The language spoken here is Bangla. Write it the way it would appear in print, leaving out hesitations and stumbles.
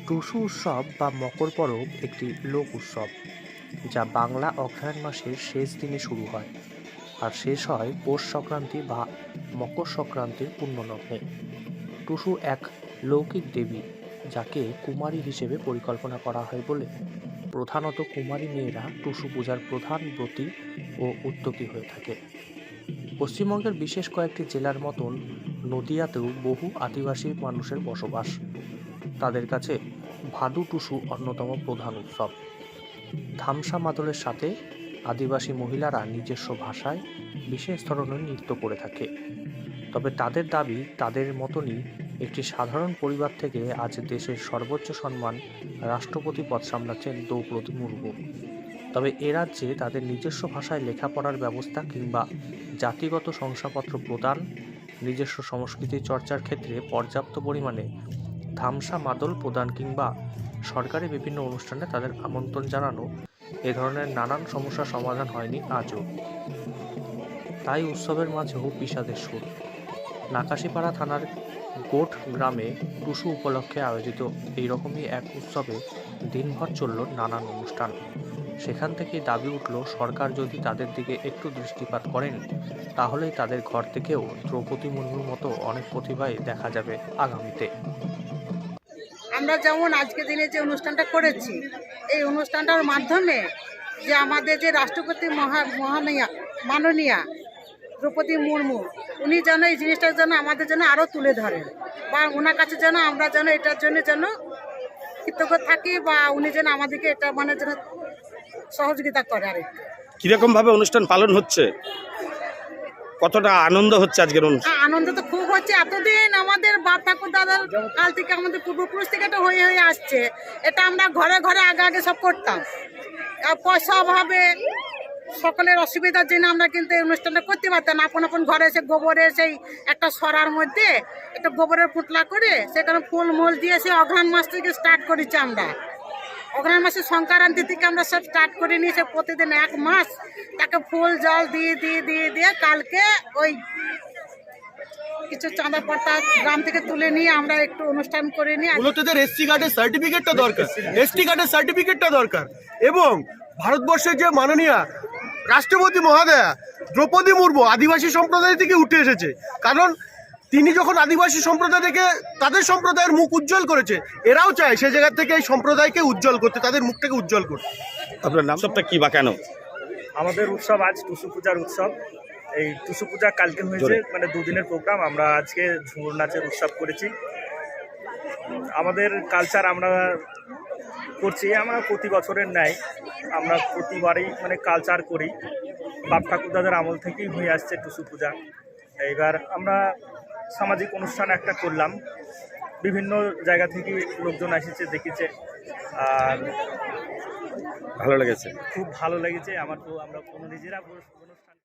টুসু উৎসব বা মকর পরব একটি লোক উৎসব যা বাংলা অগ্রহায়ণ মাসের শেষ দিনে শুরু হয় আর শেষ হয় পৌষ সংক্রান্তি বা মকর সংক্রান্তির পুণ্যলগ্নে। টুসু এক লৌকিক দেবী যাকে কুমারী হিসেবে পরিকল্পনা করা হয় বলে প্রধানত কুমারী মেয়েরা টুসু পূজার প্রধান ব্রতী ও উদ্যোগী হয়ে থাকে। পশ্চিমবঙ্গের বিশেষ কয়েকটি জেলার মতন নদিয়াতেও বহু আদিবাসী মানুষের বসবাস। তাদের কাছে ভাদু টুসু অন্যতম প্রধান উৎসব। ধামসা মাদলের সাথে আদিবাসী মহিলারা নিজস্ব ভাষায় বিশেষ ধরনের নৃত্য করে থাকে। তবে তাদের দাবি, তাদের মতনই একটি সাধারণ পরিবার থেকে আজ দেশের সর্বোচ্চ সম্মান রাষ্ট্রপতি পদ সামলাচ্ছেন দ্রৌপদী মুর্মু। তবে এ রাজ্যে তাদের নিজস্ব ভাষায় লেখাপড়ার ব্যবস্থা কিংবা জাতিগত শংসাপত্র প্রদান, নিজস্ব সংস্কৃতি চর্চার ক্ষেত্রে পর্যাপ্ত পরিমাণে ধামসা মাদল প্রদান কিংবা সরকারি বিভিন্ন অনুষ্ঠানে তাদের আমন্ত্রণ জানানো, এ ধরনের নানান সমস্যার সমাধান হয়নি আজও। তাই উৎসবের মাঝেও বিষাদের সুর। নাকাশিপাড়া থানার গোট গ্রামে টুসু উপলক্ষে আয়োজিত এইরকমই এক উৎসবে দিনভর চলল নানান অনুষ্ঠান। সেখান থেকেই দাবি উঠল, সরকার যদি তাদের দিকে একটু দৃষ্টিপাত করেন তাহলেই তাদের ঘর থেকেও দ্রৌপদী মুর্মুর মতো অনেক প্রতিভাই দেখা যাবে আগামীতে। আমরা যেমন আজকে দিনে যে অনুষ্ঠানটা করেছি, এই অনুষ্ঠানটার মাধ্যমে যে আমাদের যে রাষ্ট্রপতি মাননীয়া দ্রৌপদী মুর্মু, উনি যেন এই জিনিসটার জন্য আমাদের জন্য আরও তুলে ধরেন বা ওনার কাছে যেন আমরা যেন এটার জন্য যেন কৃতজ্ঞ থাকি বা উনি যেন আমাদেরকে এটা মানে যেন সহযোগিতা করে। আর কিরকম ভাবে অনুষ্ঠান পালন হচ্ছে, কতটা আনন্দ হচ্ছে আজকের অনুষ্ঠান? আনন্দ তো খুব হচ্ছে। এতদিন আমাদের বাপ ঠাকুর দাদার কাল থেকে আমাদের পূর্বপুরুষ থেকে এটা হয়ে হয়ে আসছে। এটা আমরা ঘরে ঘরে আগে আগে সব করতাম। পয়সা অভাবে সকলের অসুবিধার জন্য আমরা কিন্তু এই অনুষ্ঠানটা করতে পারতাম। আপন আপন ঘরে এসে গোবরে সেই একটা সরার মধ্যে একটা গোবরের পুতলা করে সেখানে ফুল মূল দিয়ে সে অঘ্রাণ মাস থেকে স্টার্ট করেছি আমরা। অঘ্রাণ মাসের সংক্রান্তি থেকে আমরা সব স্টার্ট করে নিয়েছি। প্রতিদিন এক মাস তাকে ফুল জল দিয়ে দিয়ে দিয়ে দিয়ে কালকে ওই কিছু চাঁদা পাতা গ্রাম থেকে তুলে নিয়ে আমরা একটু অনুষ্ঠান করে নিই। মূলত এসটি কার্ডের সার্টিফিকেটটা দরকার, এসটি কার্ডের সার্টিফিকেটটা দরকার। এবং ভারতবর্ষের যে মাননীয়া রাষ্ট্রপতি মহোদয়া দ্রৌপদী মুর্মু আদিবাসী সম্প্রদায় থেকে উঠে এসেছে। কারণ তিনি যখন আদিবাসী সম্প্রদায় থেকে তাদের সম্প্রদায়ের মুখ উজ্জ্বল করেছে, এরাও চায় সে জায়গা থেকে এই সম্প্রদায়কে উজ্জ্বল করতে, তাদের মুখটাকে উজ্জ্বল করতে। আপনার নাম সবটা কি বা কেন? আমাদের উৎসব আজ টুসু পূজার উৎসব। এই টুসু পূজা কালকে হয়েছে, মানে দুদিনের প্রোগ্রাম। আমরা আজকে ঝুমুর নাচের উৎসব করেছি। আমাদের কালচার আমরা করছি, আমরা প্রতি বছরের ন্যায় আমরা প্রতিবারই মানে কালচার করি। বাপ ঠাকুরদাদের আমল থেকেই হয়ে আসছে টুসু পূজা। এইবার আমরা সামাজিক অনুষ্ঠান একটা করলাম, বিভিন্ন জায়গা থেকে লোকজন এসেছে, দেখেছে, আর ভালো লেগেছে, খুব ভালো লেগেছে আমার। তো আমরা কোনো নিজেরা